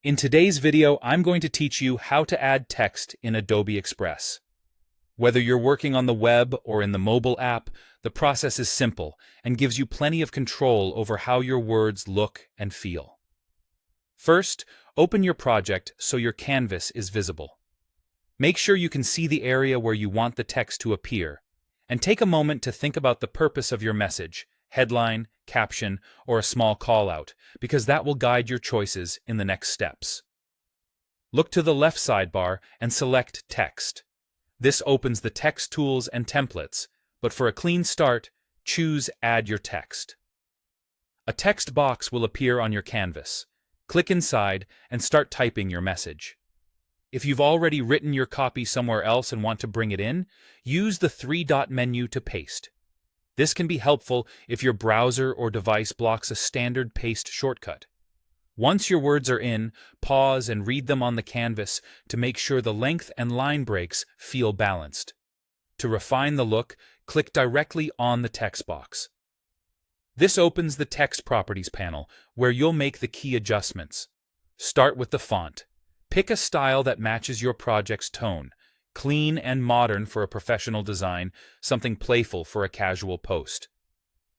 In today's video, I'm going to teach you how to add text in Adobe Express. Whether you're working on the web or in the mobile app, the process is simple and gives you plenty of control over how your words look and feel. First, open your project so your canvas is visible. Make sure you can see the area where you want the text to appear, and take a moment to think about the purpose of your message, headline, caption, or a small call-out, because that will guide your choices in the next steps. Look to the left sidebar and select Text. This opens the text tools and templates, but for a clean start, choose Add Your Text. A text box will appear on your canvas. Click inside and start typing your message. If you've already written your copy somewhere else and want to bring it in, use the three-dot menu to paste. This can be helpful if your browser or device blocks a standard paste shortcut. Once your words are in, pause and read them on the canvas to make sure the length and line breaks feel balanced. To refine the look, click directly on the text box. This opens the Text Properties panel, where you'll make the key adjustments. Start with the font. Pick a style that matches your project's tone. Clean and modern for a professional design, something playful for a casual post.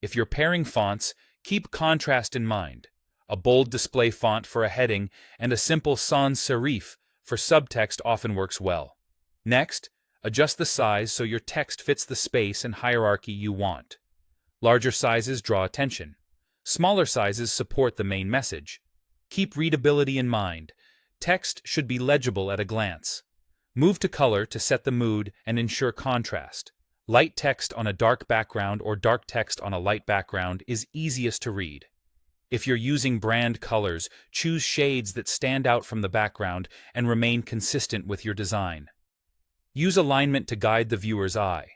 If you're pairing fonts, keep contrast in mind. A bold display font for a heading and a simple sans serif for subtext often works well. Next, adjust the size so your text fits the space and hierarchy you want. Larger sizes draw attention. Smaller sizes support the main message. Keep readability in mind. Text should be legible at a glance. Move to color to set the mood and ensure contrast. Light text on a dark background or dark text on a light background is easiest to read. If you're using brand colors, choose shades that stand out from the background and remain consistent with your design. Use alignment to guide the viewer's eye.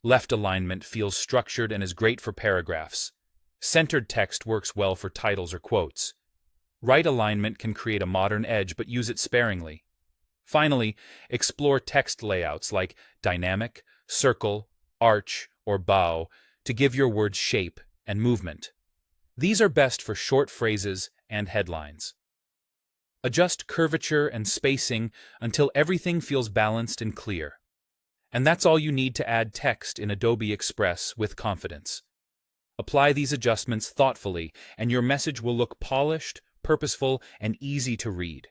Left alignment feels structured and is great for paragraphs. Centered text works well for titles or quotes. Right alignment can create a modern edge, but use it sparingly. Finally, explore text layouts like dynamic, circle, arch, or bow to give your words shape and movement. These are best for short phrases and headlines. Adjust curvature and spacing until everything feels balanced and clear. And that's all you need to add text in Adobe Express with confidence. Apply these adjustments thoughtfully, and your message will look polished, purposeful, and easy to read.